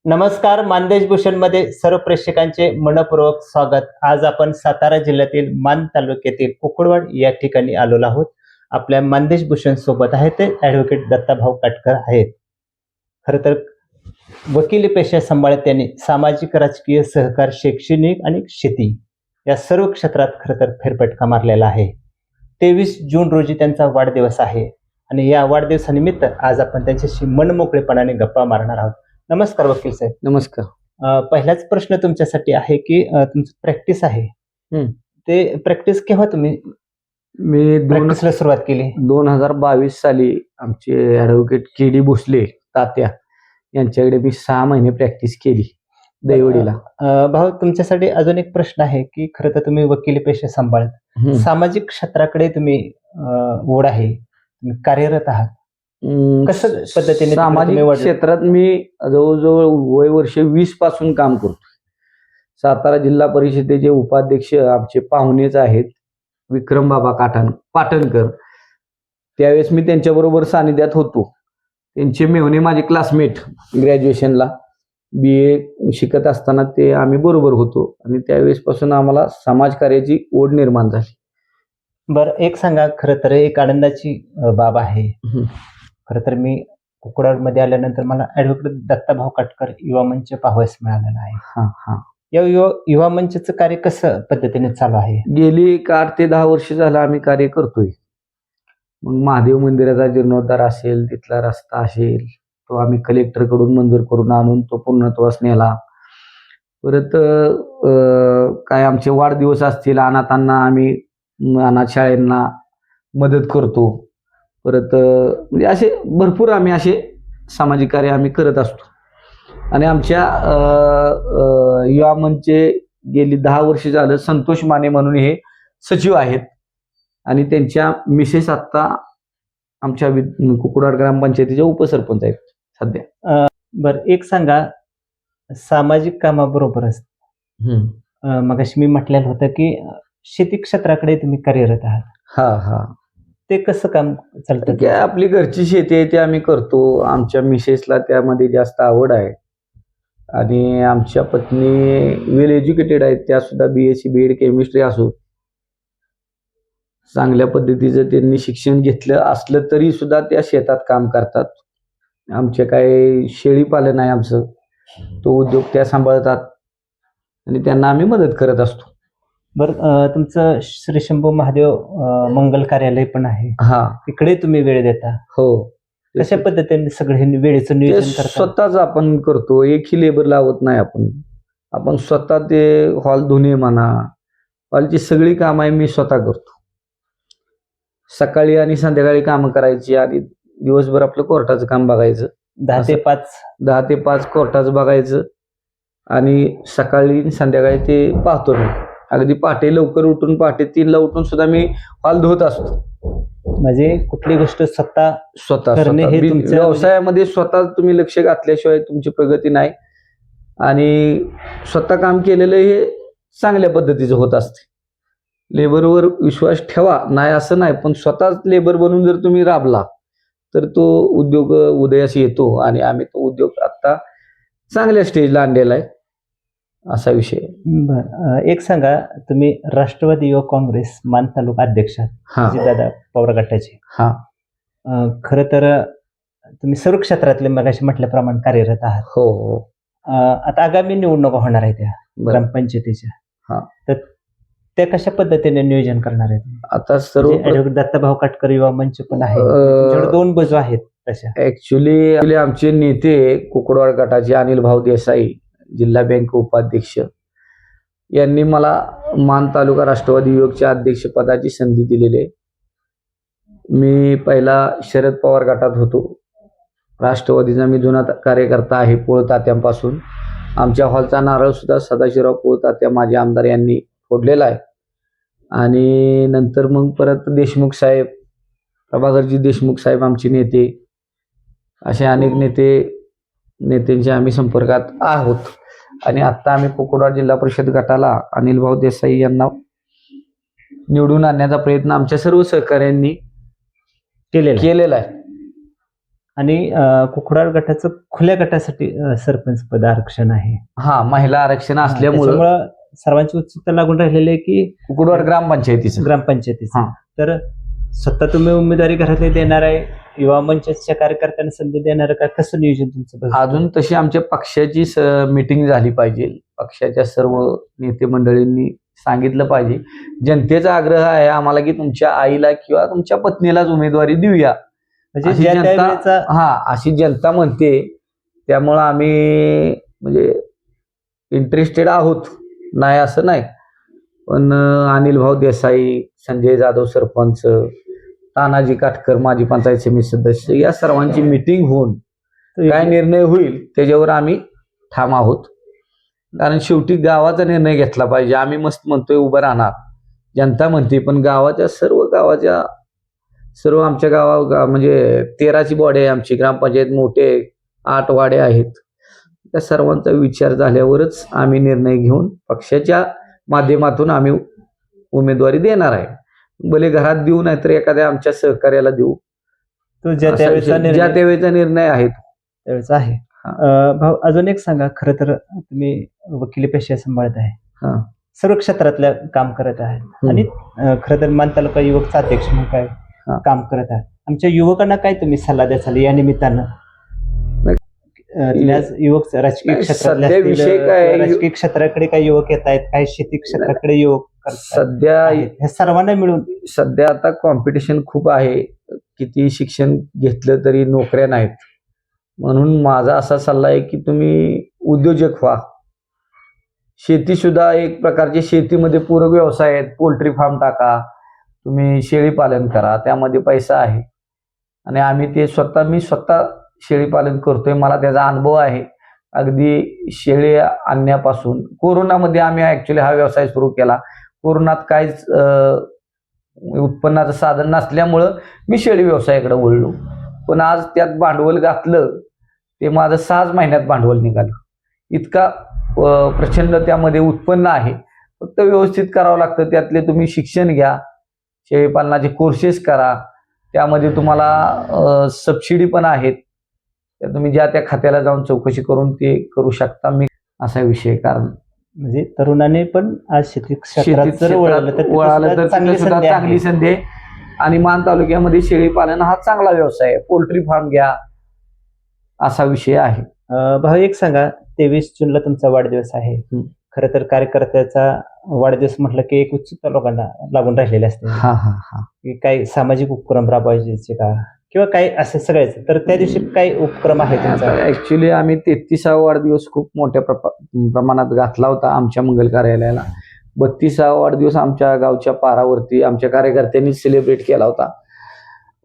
नमस्कार. मानदेश भूषण मध्ये सर्व प्रेक्षकांचे मनपूर्वक स्वागत. आज आपण सातारा जिल्ह्यातील मान तालुक्यातील कुकुडवाड या ठिकाणी आलेलो आहोत. आपल्या मानदेश भूषण सोबत आहे ते ॲडव्होकेट दत्ताभाऊ काटकर आहेत. खरं तर वकिली पेशा सांभाळत त्यांनी सामाजिक, राजकीय, सहकार, शैक्षणिक आणि शेती या सर्व क्षेत्रात खरं तर फेरफटका मारलेला आहे. 23 जून रोजी त्यांचा वाढदिवस आहे आणि या वाढदिवसानिमित्त आज आपण त्यांच्याशी मनमोकळेपणाने गप्पा मारणार आहोत. नमस्कार वकील साहेब. नमस्कार. पहिलाच प्रश्न तुमच्यासाठी आहे की तुमचं प्रॅक्टिस आहे ते प्रॅक्टिस केव्हा तुम्ही मी प्रॅक्टिसला सुरुवात केली? 2022 साली आमचे ॲडव्होकेट के.डी. भोसले तात्या यांच्याकडे मी 6 महिने प्रॅक्टिस केली दैवडीला. भाऊ, तुमच्यासाठी अजून एक प्रश्न आहे की खरं तर तुम्ही वकिली पेशा सांभाळत, सामाजिक क्षेत्राकडे तुम्ही ओढ आहे, तुम्ही कार्यरत आहात. कसं पद्धतीने सामाजिक क्षेत्रात मी जवळजवळ वय वर्ष 20 पासून काम करतो. सातारा जिल्हा परिषदेचे उपाध्यक्ष आमचे पाहुणेच आहेत, विक्रम बाबा पाटणकर. त्यावेळेस मी त्यांच्याबरोबर सानिध्यात होतो. त्यांचे मेहुणे माझे क्लासमेट, ग्रॅज्युएशनला BA शिकत असताना ते आम्ही बरोबर होतो आणि त्यावेळेस पासून आम्हाला समाजकार्याची ओढ निर्माण झाली. बरं, एक सांगा, खरं तर एक आनंदाची बाब आहे. खरं तर मी कुकुडवाडमध्ये आल्यानंतर मला ॲडव्होकेट दत्ताभाऊ काटकर युवा मंच पाहावयास मिळालेला आहे. या युवा मंचचं कार्य कसं पद्धतीने चालू आहे? गेली 8 ते 10 वर्ष झालं आम्ही कार्य करतोय. मग महादेव मंदिराचा जीर्णोद्धार असेल, तिथला रस्ता असेल, तो आम्ही कलेक्टरकडून मंजूर करून आणून तो पूर्णत्वास नेला. परत काय आमचे वाढदिवस असतील, अनाथांना आम्ही अनाथ शाळेंना मदत करतो. परत म्हणजे असे भरपूर आम्ही असे सामाजिक कार्य आम्ही करत असतो. आणि आमच्या युवा मंचचे गेली 10 वर्ष झालं संतोष माने म्हणून हे सचिव आहेत आणि त्यांच्या मिसेस आत्ता आमच्या कुकुडवाड ग्रामपंचायतीच्या उपसरपंच आहेत सध्या. बरं, एक सांगा, सामाजिक कामाबरोबरच मगाशी मी म्हटलेलं होतं की शेती क्षेत्राकडे तुम्ही कार्यरत आहात. ते कसं काम चालतं? काय आपली घरची शेती आहे ते आम्ही करतो. आमच्या मिसेसला त्यामध्ये जास्त आवड आहे आणि आमच्या पत्नी वेल एज्युकेटेड आहेत, त्या सुद्धा BSc BEd केमिस्ट्री असो, चांगल्या पद्धतीचं त्यांनी शिक्षण घेतलं असलं तरी सुद्धा त्या शेतात काम करतात. आमचे काय शेळी पालन आहे आमचं, तो उद्योग त्या सांभाळतात आणि त्यांना आम्ही मदत करत असतो. बरं, तुमचं श्री शंभू महादेव मंगल कार्यालय पण आहे, तिकडे तुम्ही वेळ देता? हो. कशा पद्धतीने सगळे वेळेचं नियोजन करता? स्वतःच आपण करतो, एकही लेबर लावत नाही आपण स्वतः ते हॉल धुणे म्हणा, हॉलची सगळी कामं आहे मी स्वतः करतो. सकाळी आणि संध्याकाळी कामं करायची आणि दिवसभर आपलं कोर्टाचं काम बघायचं. 10 ते 5 कोर्टाचं बघायचं आणि सकाळी संध्याकाळी ते पाहतो मी. अगदी पहाटे लवकर उठून, पहाटे 3ला उठून सुद्धा मी हॉल धुवत असतो. म्हणजे कुठली गोष्ट स्वतः करणे हे व्यवसायामध्ये स्वतः तुम्ही लक्ष घातल्याशिवाय तुमची प्रगती नाही. आणि स्वतः काम केलेलं हे चांगल्या पद्धतीचं होत असते. लेबरवर विश्वास ठेवा नाही असं नाही, पण स्वतःच लेबर बनून जर तुम्ही राबला तर तो उद्योग उदयास येतो आणि आम्ही तो उद्योग आता चांगल्या स्टेजला आणलेला आहे, असा विषय. बरं, एक सांगा, तुम्ही राष्ट्रवादी युवक काँग्रेस मान तालुका अध्यक्ष दादा पवार गटाचे. खरं तर तुम्ही सर्व क्षेत्रातले मगाशी म्हटल्याप्रमाणे कार्यरत आहात. हो. आता आगामी निवडणुका होणार आहे त्या ग्रामपंचायतीच्या, तर त्या कशा पद्धतीने नियोजन करणार आहेत? आता सर्व ॲडव्होकेट दत्ताभाऊ काटकर युवा मंच पण आहे, तुमच्याकडे 2 बाजू आहेत तशा. ऍक्च्युली आमचे नेते कुकुडवाड गटाचे अनिल भाऊ देसाई, जिल्हा बँक उपाध्यक्ष, यांनी मला मान तालुका राष्ट्रवादी युवकच्या अध्यक्षपदाची संधी दिलेली आहे. मी पहिला शरद पवार गटात होतो. राष्ट्रवादीचा मी जुना कार्यकर्ता आहे पोळ तात्यांपासून. आमच्या हॉलचा नारळ सुद्धा सदाशिवराव पोळ तात्या माझे आमदार यांनी फोडलेला आहे. आणि नंतर मग परत देशमुख साहेब, प्रभाकरजी देशमुख साहेब आमचे नेते, असे अनेक नेत्यांच्या आम्ही संपर्कात आहोत. आणि आता आम्ही कुकुडवाड जिल्हा परिषद गटाला अनिल भाऊ देसाई यांना निवडून आणण्याचा प्रयत्न आमच्या सर्व सहकाऱ्यांनी केलेला आहे. आणि कुकुडाळ गटाचं खुल्या गटासाठी सरपंच पद आरक्षण आहे. हा, महिला आरक्षण असल्यामुळं त्याच्यामुळं सर्वांची उत्सुकता लागून राहिलेली आहे की कुकुडवाड ग्रामपंचायतीचं ग्रामपंचायतीचं. हा. तर स्वतः तुम्ही उमेदवारी घरातली देणार आहे, युवा मंचच्या कार्यकर्त्यांना संधी देणार का, कसं नियोजन तुमचं बघा? अजून तशी आमच्या पक्षाची मीटिंग झाली पाहिजे. पक्षाच्या सर्व नेते मंडळींनी सांगितलं पाहिजे. जनतेचा आग्रह आहे आम्हाला की तुमच्या आईला किंवा तुमच्या पत्नीलाच उमेदवारी देऊया, म्हणजे अशी ज्या जनता त्यावेळेचा अशी जनता म्हणते. त्यामुळं आम्ही म्हणजे इंटरेस्टेड आहोत, नाही असं नाही. पण अनिल भाऊ देसाई, संजय जाधव सरपंच, तानाजी काटकर माजी पंचायत समिती सदस्य, या सर्वांची मीटिंग होऊन काय निर्णय होईल त्याच्यावर आम्ही ठाम आहोत. कारण शेवटी गावाचा निर्णय घेतला पाहिजे. आम्ही मस्त म्हणतोय उभं राहणार, जनता म्हणते, पण गावाच्या सर्व आमच्या म्हणजे 13ची बॉडी आहे आमची ग्रामपंचायत, मोठे 8 वाडे आहेत. त्या सर्वांचा विचार झाल्यावरच आम्ही निर्णय घेऊन पक्षाच्या माध्यमातून आम्ही उमेदवारी देणार आहे. भले घरात देऊ, नाहीतर एखाद्या आमच्या सहकार्याला देऊ. तो ज्या त्यावेळेचा निर्णय आहे त्यावेळेचा आहे. भाऊ, अजून एक सांगा, खरं तर तुम्ही वकिली पेशा सांभाळत आहे, सर्व क्षेत्रातल्या काम करत आहेत आणि खरं तर मान तालुका युवकचा अध्यक्ष म्हणून काय काम करत आहे. आमच्या युवकांना काय तुम्ही सल्ला द्याल या निमित्तानं? आज युवक राजकीय राजकीय क्षेत्राकडे काही युवक येत आहेत, काही शेती क्षेत्राकडे युवक सध्या हे सर्वांना मिळून. सध्या आता कॉम्पिटिशन खूप आहे, किती शिक्षण घेतलं तरी नोकऱ्या नाहीत. म्हणून माझा असा सल्ला आहे की तुम्ही उद्योजक व्हा. शेती सुद्धा एक प्रकारची, शेतीमध्ये पूरक व्यवसाय आहेत. पोल्ट्री फार्म टाका, तुम्ही शेळी पालन करा, त्यामध्ये पैसा आहे. आणि मी स्वतः शेळी पालन करतोय, मला त्याचा अनुभव आहे. अगदी शेळी आणण्यापासून कोरोनामध्ये आम्ही ऍक्च्युली हा व्यवसाय सुरू केला. कोरोनात काहीच उत्पन्नाचं साधन नसल्यामुळं मी शेळी व्यवसायाकडे वळलो. पण आज त्यात भांडवल घातलं, ते माझं 6 महिन्यात भांडवल निघालं. इतका प्रचंड त्यामध्ये उत्पन्न आहे. फक्त व्यवस्थित करावं लागतं. त्यातले तुम्ही शिक्षण घ्या, शेळीपालनाचे कोर्सेस करा, त्यामध्ये तुम्हाला सबसिडी पण आहेत. त्या तुम्ही ज्या त्या खात्याला जाऊन चौकशी करून ते करू शकता. मी असा विषय, कारण म्हणजे तरुणांनी पण आज शेती क्षेत्रात वळालं तर चांगली संधी आहे. आणि मान तालुक्यामध्ये शेळी पालन हा चांगला व्यवसाय आहे. पोल्ट्री फार्म घ्या, असा विषय आहे. भाऊ, एक सांगा, 23 जूनला तुमचा वाढदिवस आहे. खरं तर कार्यकर्त्याचा वाढदिवस म्हटलं की एक उत्सुकता लोकांना लागून राहिलेली असते की काही सामाजिक उपक्रम राबवायचे का, किंवा काही असं सगळ्याच. तर त्या दिवशी काही उपक्रम आहे तुमचा? ऍक्च्युली आम्ही 33वा वाढदिवस खूप मोठ्या प्रमाणात घातला होता आमच्या मंगल कार्यालयाला. 32वा वाढदिवस आमच्या गावच्या पारावरती आमच्या कार्यकर्त्यांनी सेलिब्रेट केला होता.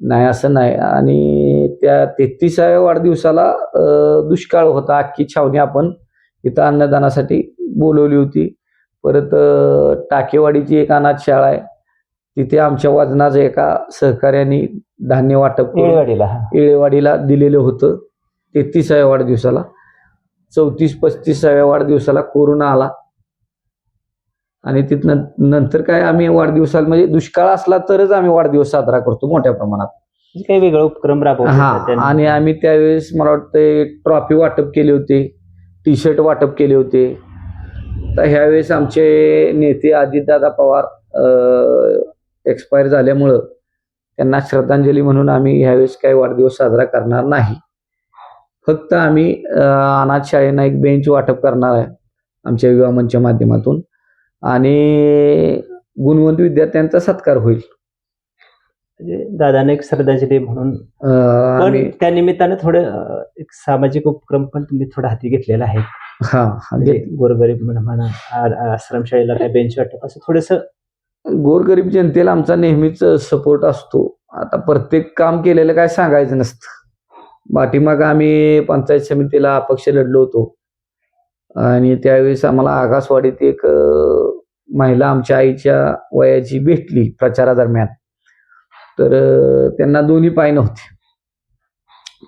नाही असं नाही. आणि त्या 33व्या वाढदिवसाला दुष्काळ होता. अख्खी छावणी आपण इथं अन्नदानासाठी बोलवली होती. परत टाकेवाडीची एक अनाथ शाळा आहे, तिथे आमच्या वजनाचं एका सहकार्याने धान्य वाटप येळेवाडीला दिलेलं होतं 33व्या वाढदिवसाला. 34-35व्या वाढदिवसाला कोरोना आला आणि तिथनं नंतर काय आम्ही वाढदिवसाला, म्हणजे दुष्काळ असला तरच आम्ही वाढदिवस साजरा करतो मोठ्या प्रमाणात. काही वेगळं उपक्रम राबवतो. आणि आम्ही त्यावेळेस मला वाटतं ट्रॉफी वाटप केले होते, टी-शर्ट वाटप केले होते. तर ह्यावेळेस आमचे नेते अजितदादा पवार एक्सपायर झाल्यामुळं त्यांना श्रद्धांजली म्हणून आम्ही ह्यावेळेस काही वाढदिवस साजरा करणार नाही. फक्त आम्ही अनाथ शाळेंना एक बेंच वाटप करणार आहे आमच्या युवा मंचच्या माध्यमातून, आणि गुणवंत विद्यार्थ्यांचा सत्कार होईल. म्हणजे दादाने एक श्रद्धांजली म्हणून. पण त्या निमित्तानं थोडं एक सामाजिक उपक्रम पण तुम्ही थोडा हाती घेतलेला आहे. गोरगरीब म्हणा, आश्रमशाळेला काय बेंच वाटप, असं थोडंसं. गोरगरीब जनतेला आमचा नेहमीच सपोर्ट असतो. आता प्रत्येक काम केलेलं काय सांगायचं नसतं. पाठीमागं आम्ही पंचायत समितीला अपक्ष लढलो होतो आणि त्यावेळेस आम्हाला आकाशवाडीत एक महिला आमच्या आईच्या वयाची भेटली प्रचारादरम्यान. तर त्यांना दोन्ही पाय नव्हते.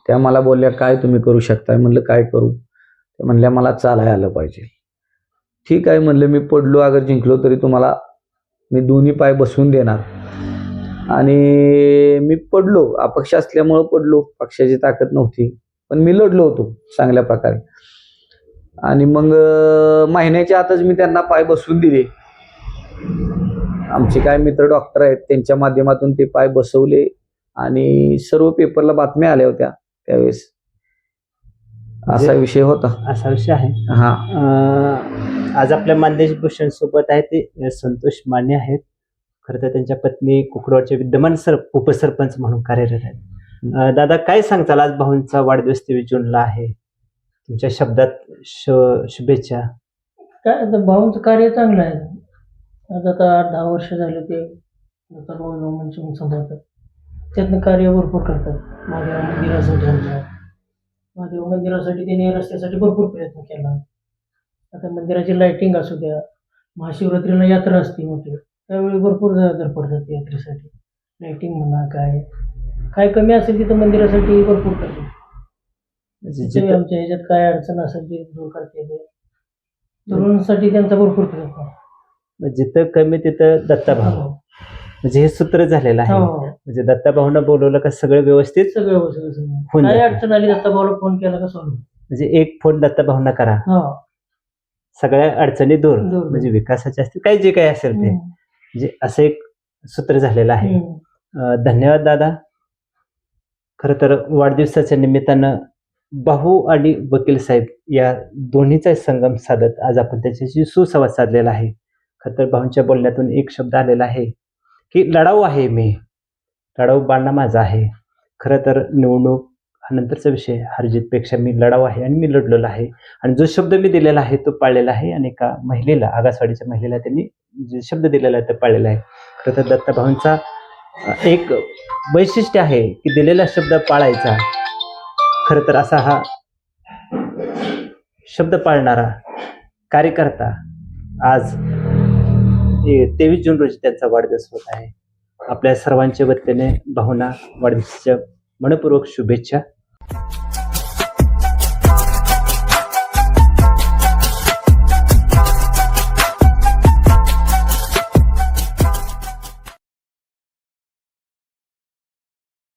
त्या मला बोलल्या, काय तुम्ही करू शकताय? म्हणलं काय करू? त्या म्हणल्या, मला चालायला आलं पाहिजे. ठीक आहे म्हणलं, मी पडलो अगर जिंकलो तरी तुम्हाला मी दोन्ही पाय बसवून देणार. आणि मी पडलो, अपक्ष असल्यामुळं पडलो, पक्षाची ताकद नव्हती, पण मी लढलो होतो चांगल्या प्रकारे. आणि मग महिन्याच्या आतच मी त्यांना पाय बसवून दिले. आमचे काय मित्र डॉक्टर आहेत, त्यांच्या माध्यमातून ते पाय बसवले आणि सर्व पेपरला बातम्या आल्या होत्या त्यावेळेस. असा विषय होता. असा विषय आहे. हा. आज आपल्या मानदेश भूषण सोबत आहे ते संतोष माने आहेत. खरं तर त्यांच्या पत्नी कुकडवाडचे विद्यमान उपसरपंच म्हणून कार्यरत आहेत. दादा, काय सांगताल? आज भाऊंचा वाढदिवस 23 जूनला आहे. तुमच्या शब्दात शुभेच्छा. काय आता भाऊंचं कार्य चांगलं आहे. आज आता 8-10 वर्ष झाले ते दत्ताभाऊ मंच सांभाळतात. त्यातनं कार्य भरपूर करतात. महादेव मंदिरासाठी आमच्या महादेव मंदिरासाठी त्यांनी रस्त्यासाठी भरपूर प्रयत्न केला. आता मंदिराची लाईटिंग असू द्या, महाशिवरात्रीला यात्रा असते मोठी, त्यावेळी भरपूर धडपडतात यात्रेसाठी. लाईटिंग म्हणा, काय कमी असेल तिथं मंदिरासाठी भरपूर करतात. जिथे आमच्या ह्याच्यात काय अडचण असेल ती दूर करते. तरुणांसाठी त्यांचा भरपूर प्रयत्न आहे. जिथं कमी तिथं दत्ताभाऊ, म्हणजे हे सूत्र झालेलं आहे. म्हणजे दत्ताभाऊंना बोलवलं का सगळं व्यवस्थित सगळं होऊन काय जातं. अडचण आली दत्ताभाऊला फोन केला का सॉल्व्ह. म्हणजे एक फोन दत्ताभाऊंना करा, सगळ्या अडचणी दूर. म्हणजे विकासाचे असतील, काही जे काही असेल ते, म्हणजे असं एक सूत्र झालेलं आहे. धन्यवाद दादा. खरं तर वाढदिवसाच्या निमित्तानं भाऊ आणि वकील साहेब या दोन्हीचा संगम साधत आज आपण त्याच्याशी सुसंवाद साधलेला आहे. खरं तर भाऊंच्या बोलण्यातून एक शब्द आलेला आहे की लढाऊ आहे मी, लढाऊ बाणा माझा आहे. खरं तर निवडणूक हा नंतरचा विषय, हारजीतपेक्षा मी लढाऊ आहे आणि मी लढलेलो आहे. आणि जो शब्द मी दिलेला आहे तो पाळलेला आहे. आणि एका महिलेला, आगासवाडीच्या महिलेला त्यांनी जे शब्द दिलेला आहे तो पाळलेला आहे. खरं तर दत्ताभाऊंचा एक वैशिष्ट्य आहे की दिलेला शब्द पाळायचा. खरं तर असा हा शब्द पाळणारा कार्यकर्ता आज 23 जून रोजी त्यांचा वाढदिवस होत आहे. आपल्या सर्वांच्या वतीने भाऊंना वाढदिवसाच्या मनपूर्वक शुभेच्छा.